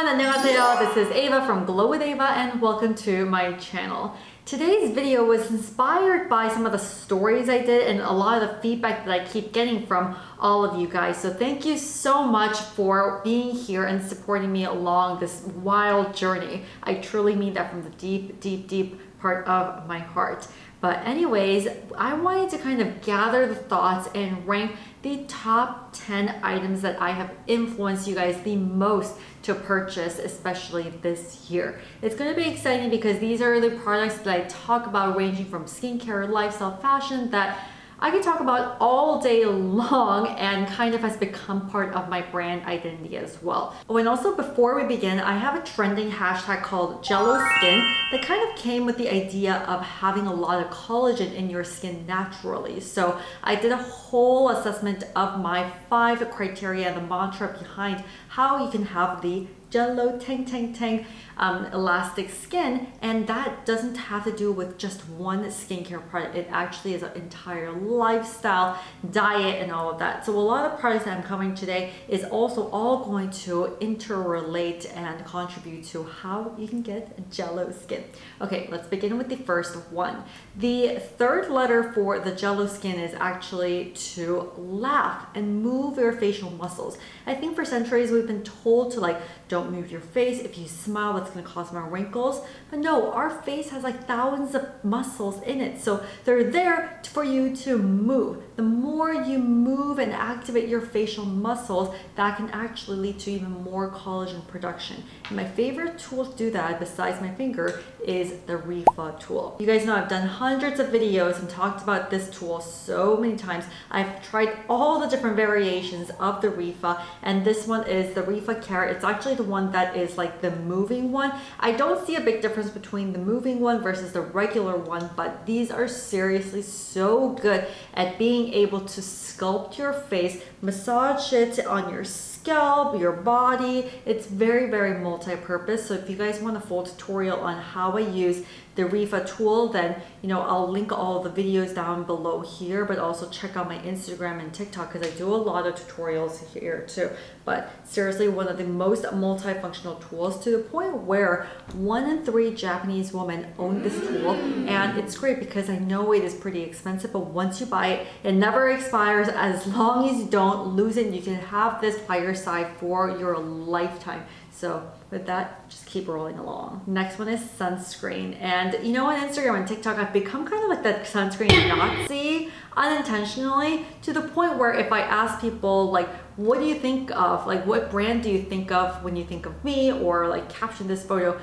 안녕하세요. This is Ava from Glow with Ava and welcome to my channel. Today's video was inspired by some of the stories I did and a lot of the feedback that I keep getting from all of you guys. So thank you so much for being here and supporting me along this wild journey. I truly mean that from the deep part of my heart. But anyways, I wanted to kind of gather the thoughts and rank the top 10 items that I have influenced you guys the most to purchase, especially this year. It's going to be exciting because these are the products that I talk about, ranging from skincare, lifestyle, fashion, that I can talk about all day long and kind of has become part of my brand identity as well. Oh, and also before we begin, I have a trending hashtag called Jello Skin that kind of came with the idea of having a lot of collagen in your skin naturally. So I did a whole assessment of my 5 criteria, the mantra behind how you can have the Jello tang elastic skin, and that doesn't have to do with just one skincare product. It actually is an entire lifestyle, diet, and all of that. So a lot of products that I'm covering today is also all going to interrelate and contribute to how you can get Jello skin. Okay, let's begin with the first one. The third letter for the Jello skin is actually to laugh and move your facial muscles. I think for centuries we've been told to don't move your face. If you smile, that's going to cause more wrinkles. But no, our face has thousands of muscles in it. So they're there for you to move. The more you move and activate your facial muscles, that can actually lead to even more collagen production. And my favorite tool to do that, besides my finger, is the Refa tool. You guys know I've done hundreds of videos and talked about this tool so many times. I've tried all the different variations of the Refa, and this one is the Refa Carrot. It's actually the one that is the moving one. I don't see a big difference between the moving one versus the regular one, but these are seriously so good at being able to sculpt your face, massage it on your scalp, your body. It's very multi-purpose. So if you guys want a full tutorial on how I use the Refa tool, then I'll link all the videos down below here, but also check out my Instagram and TikTok because I do a lot of tutorials here too. But seriously, one of the most multifunctional tools, to the point where 1 in 3 Japanese women own this tool. And it's great because I know it is pretty expensive, but once you buy it, it never expires. As long as you don't lose it, you can have this by your side for your lifetime. So with that, just keep rolling along. Next one is sunscreen. And on Instagram and TikTok, I've become kind of like that sunscreen Nazi unintentionally, to the point where if I ask people what do you think of, what brand do you think of when you think of me, or caption this photo,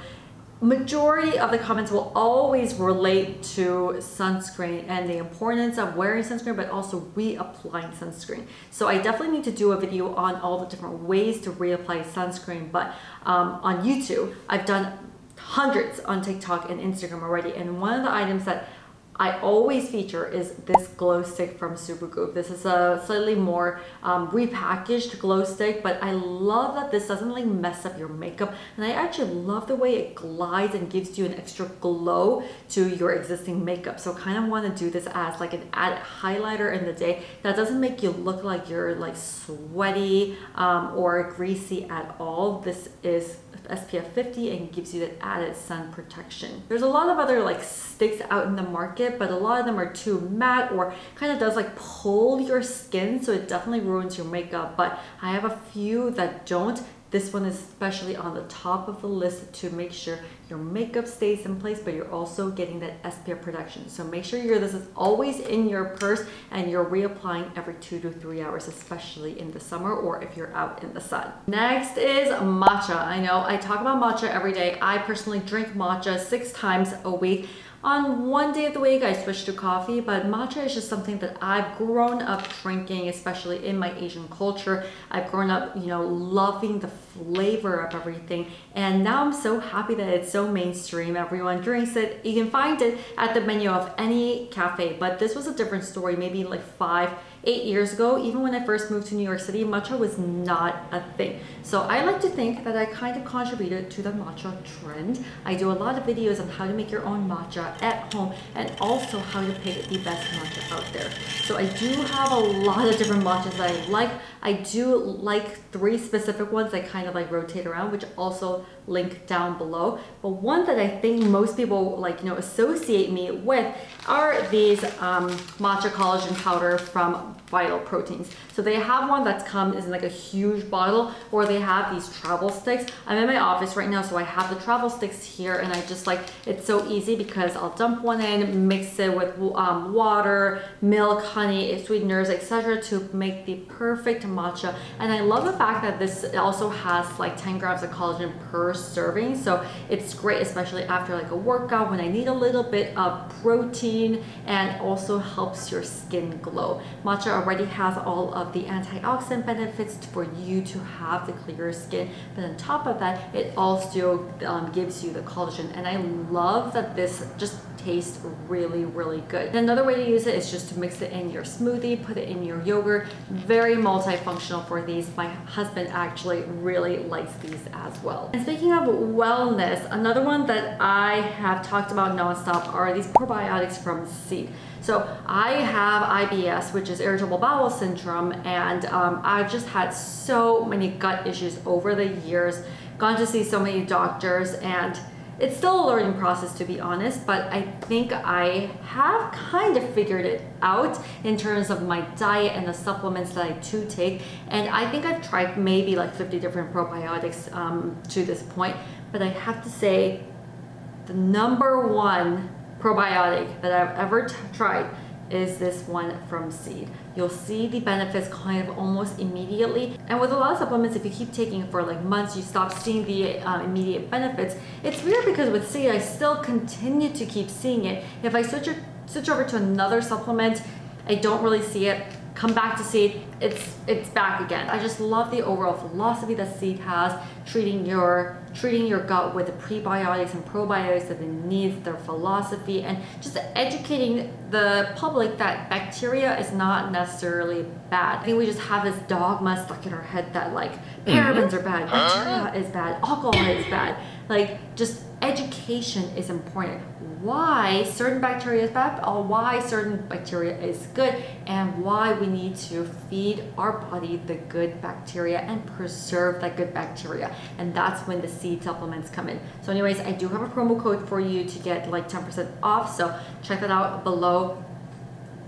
majority of the comments will always relate to sunscreen and the importance of wearing sunscreen, but also reapplying sunscreen. So I definitely need to do a video on all the different ways to reapply sunscreen. But on YouTube, I've done hundreds on TikTok and Instagram already. And one of the items that I always feature is this glow stick from Supergoop. This is a slightly more repackaged glow stick, but I love that this doesn't mess up your makeup. And I actually love the way it glides and gives you an extra glow to your existing makeup. So kind of want to do this as an added highlighter in the day that doesn't make you look like you're sweaty or greasy at all. This is SPF 50 and gives you that added sun protection. There's a lot of other sticks out in the market, but a lot of them are too matte or kind of does pull your skin, so it definitely ruins your makeup. But I have a few that don't. This one is especially on the top of the list to make sure your makeup stays in place, but you're also getting that SPF protection. So make sure this is always in your purse and you're reapplying every 2 to 3 hours, especially in the summer or if you're out in the sun. Next is matcha. I know I talk about matcha every day. I personally drink matcha 6 times a week. On one day of the week, I switch to coffee, but matcha is just something that I've grown up drinking, especially in my Asian culture. I've grown up, loving the flavor of everything. And now I'm so happy that it's so mainstream. Everyone drinks it. You can find it at the menu of any cafe, but this was a different story maybe 5 8 years ago, even when I first moved to New York City, matcha was not a thing. So I like to think that I kind of contributed to the matcha trend. I do a lot of videos on how to make your own matcha at home and also how to pick the best matcha out there. So I do have a lot of different matchas that I like. I do like 3 specific ones I kind of like rotate around, which also link down below. But one that I think most people like, you know, associate me with are these matcha collagen powder from Vital Proteins. So they have one that's comes in like a huge bottle, or they have these travel sticks. I'm in my office right now, so I have the travel sticks here, and I just like, it's so easy because I'll dump one in, mix it with water, milk, honey, sweeteners, etc. to make the perfect matcha. And I love the fact that this also has like 10 grams of collagen per serving, so it's great especially after like a workout when I need a little bit of protein, and also helps your skin glow. Matcha already has all of the antioxidant benefits for you to have the clearer skin, but on top of that it also gives you the collagen, and I love that this just tastes really, really good. And another way to use it is just to mix it in your smoothie, put it in your yogurt. Very multifunctional for these. My husband actually really likes these as well. And speaking of wellness, another one that I have talked about nonstop are these probiotics from Seed. So I have IBS, which is irritable bowel syndrome, and I've just had so many gut issues over the years, gone to see so many doctors, and it's still a learning process, to be honest, but I think I have kind of figured it out in terms of my diet and the supplements that I do take. And I think I've tried maybe like 50 different probiotics to this point, but I have to say the number one probiotic that I've ever tried is this one from Seed. You'll see the benefits kind of almost immediately. And with a lot of supplements, if you keep taking it for like months, you stop seeing the immediate benefits. It's weird because with Seed, I still continue to keep seeing it. If I switch over to another supplement, I don't really see it. Come back to Seed, it's back again. I just love the overall philosophy that Seed has, treating your gut with the prebiotics and probiotics that it needs, their philosophy, and just educating the public that bacteria is not necessarily bad. I think we just have this dogma stuck in our head that like parabens are bad, bacteria is bad, alcohol is bad. Like, just education is important. Why certain bacteria is bad, or why certain bacteria is good, and why we need to feed our body the good bacteria and preserve that good bacteria. And that's when the Seed supplements come in. So anyways, I do have a promo code for you to get like 10% off, so check that out below.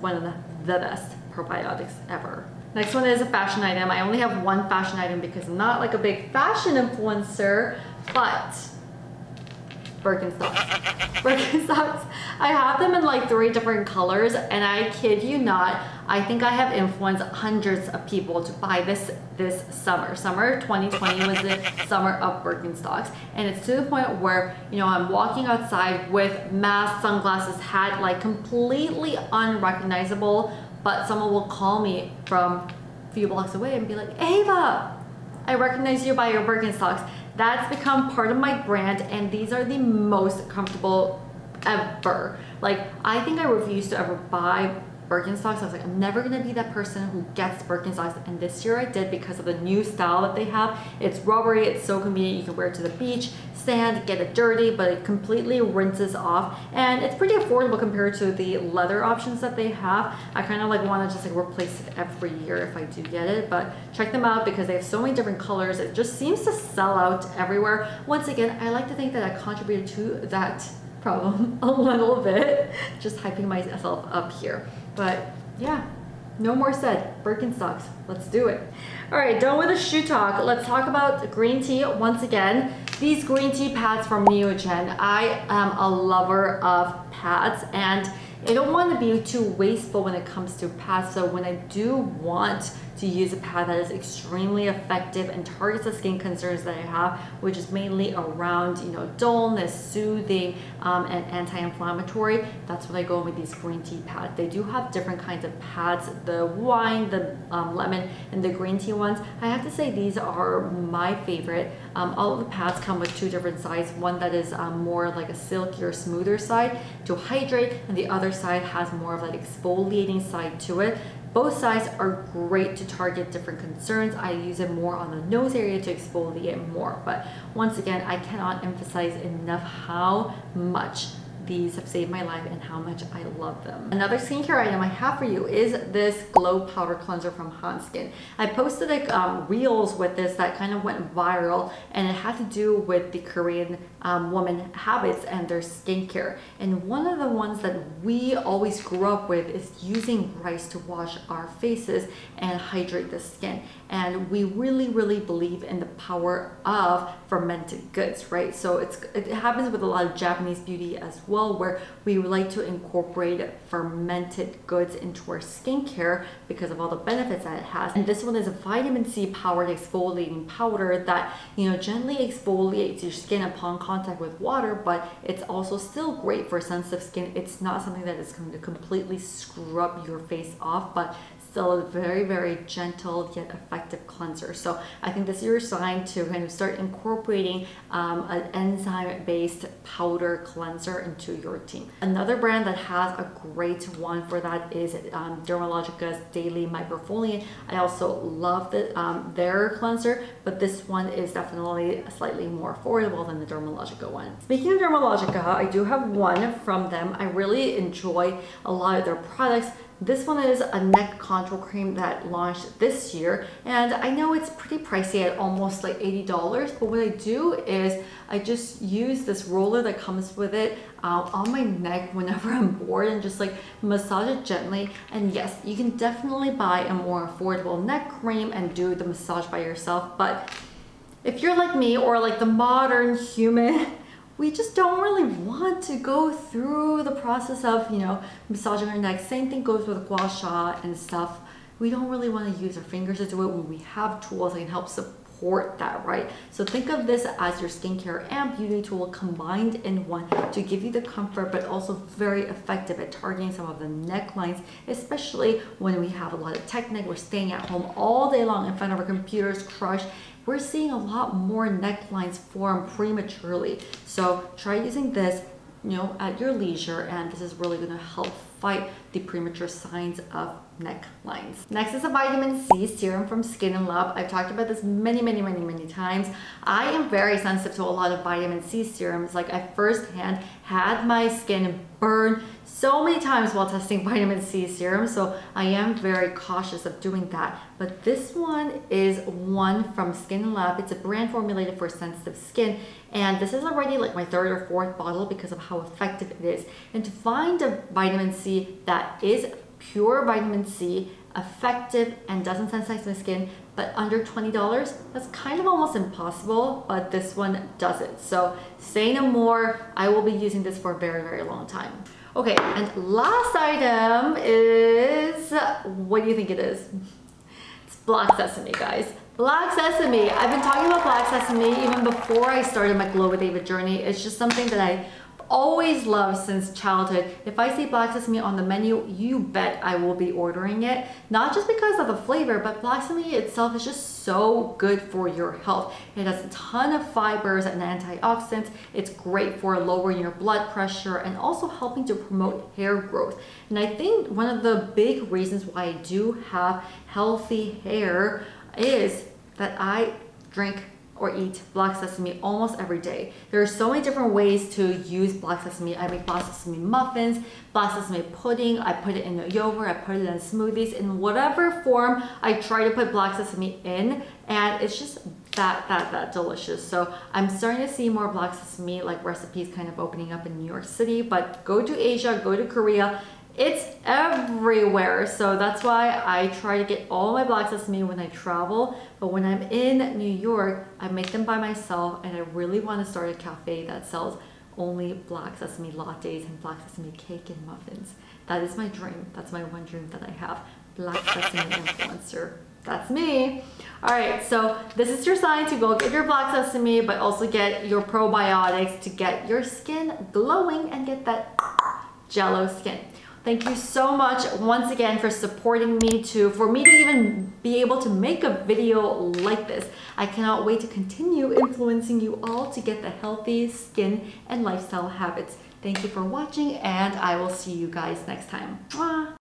One of the best probiotics ever. Next one is a fashion item. I only have one fashion item because I'm not like a big fashion influencer, but Birkenstocks. Birkenstocks. I have them in like 3 different colors, and I kid you not, I think I have influenced hundreds of people to buy this summer. Summer 2020 was the summer of Birkenstocks, and it's to the point where, you know, I'm walking outside with mask, sunglasses, hat, like completely unrecognizable, but someone will call me from a few blocks away and be like, Ava, I recognize you by your Birkenstocks. That's become part of my brand, and these are the most comfortable ever. Like, I think I refused to ever buy Birkenstocks. I was like, I'm never gonna be that person who gets Birkenstocks, and this year I did because of the new style that they have. It's rubbery, it's so convenient. You can wear it to the beach, sand, get it dirty, but it completely rinses off, and it's pretty affordable compared to the leather options that they have. I kind of like want to just like replace it every year if I do get it, but check them out because they have so many different colors. It just seems to sell out everywhere. Once again, I like to think that I contributed to that problem a little bit, just hyping myself up here. But yeah, no more said. Birkenstocks, let's do it. All right, done with the shoe talk. Let's talk about green tea once again. These green tea pads from Neogen. I am a lover of pads, and I don't want to be too wasteful when it comes to pads. So when I do want to use a pad that is extremely effective and targets the skin concerns that I have, which is mainly around, you know, dullness, soothing, and anti-inflammatory, that's what I go with these green tea pads. They do have different kinds of pads, the wine, the lemon, and the green tea ones. I have to say these are my favorite. All of the pads come with 2 different sides, one that is more like a silkier, smoother side to hydrate, and the other side has more of an exfoliating side to it. Both sides are great to target different concerns. I use it more on the nose area to exfoliate more, but once again, I cannot emphasize enough how much these have saved my life and how much I love them. Another skincare item I have for you is this Glow Powder Cleanser from Skin. I posted like reels with this that kind of went viral, and it had to do with the Korean woman habits and their skincare. And one of the ones that we always grew up with is using rice to wash our faces and hydrate the skin. And we really, really believe in the power of fermented goods, right? So it happens with a lot of Japanese beauty as well, where we would like to incorporate fermented goods into our skincare because of all the benefits that it has. And this one is a vitamin C powered exfoliating powder that, you know, gently exfoliates your skin upon contact with water, but it's also still great for sensitive skin. It's not something that is going to completely scrub your face off, but still a very, very gentle yet effective cleanser. So I think this is your sign to kind of start incorporating an enzyme-based powder cleanser into your routine. Another brand that has a great one for that is Dermalogica's Daily Microfoliant. I also love their cleanser, but this one is definitely slightly more affordable than the Dermalogica one. Speaking of Dermalogica, I do have one from them. I really enjoy a lot of their products. This one is a neck contour cream that launched this year, and I know it's pretty pricey at almost like $80, but what I do is I just use this roller that comes with it on my neck whenever I'm bored and just like massage it gently. And yes, you can definitely buy a more affordable neck cream and do the massage by yourself, but if you're like me or like the modern human, we just don't really want to go through the process of, you know, massaging our neck. Same thing goes with gua sha and stuff. We don't really want to use our fingers to do it when we have tools that can help support that, right? So think of this as your skincare and beauty tool combined in one to give you the comfort, but also very effective at targeting some of the necklines, especially when we have a lot of tech neck. We're staying at home all day long in front of our computers, crushed. We're seeing a lot more necklines form prematurely. So try using this, you know, at your leisure, and this is really going to help fight the premature signs of necklines. Next is a vitamin C serum from Skin and Love. I've talked about this many times. I am very sensitive to a lot of vitamin C serums. Like, I firsthand had my skin burn so many times while testing vitamin C serum, so I am very cautious of doing that. But this one is one from Skin and Love. It's a brand formulated for sensitive skin, and this is already like my third or fourth bottle because of how effective it is. And to find a vitamin C that is pure vitamin C, effective, and doesn't sensitize my skin, but under $20, that's kind of almost impossible, but this one does it. So say no more, I will be using this for a very long time. Okay, and last item is, what do you think it is? It's black sesame, guys. Black sesame. I've been talking about black sesame even before I started my Glow with Ava journey. It's just something that I always loved since childhood. If I see black sesame on the menu, you bet I will be ordering it. Not just because of the flavor, but black sesame itself is just so good for your health. It has a ton of fibers and antioxidants. It's great for lowering your blood pressure and also helping to promote hair growth. And I think one of the big reasons why I do have healthy hair is that I drink or eat black sesame almost every day. There are so many different ways to use black sesame. I make black sesame muffins, black sesame pudding, I put it in a yogurt, I put it in smoothies. In whatever form, I try to put black sesame in, and it's just that delicious. So I'm starting to see more black sesame like recipes kind of opening up in New York City, but go to Asia, go to Korea, it's everywhere. So that's why I try to get all my black sesame when I travel. But when I'm in New York, I make them by myself, and I really want to start a cafe that sells only black sesame lattes and black sesame cake and muffins. That is my dream. That's my one dream that I have. Black sesame influencer. That's me. All right, so this is your sign to go get your black sesame, but also get your probiotics to get your skin glowing and get that Jello skin. Thank you so much once again for supporting me for me to even be able to make a video like this. I cannot wait to continue influencing you all to get the healthy skin and lifestyle habits. Thank you for watching, and I will see you guys next time. Mwah!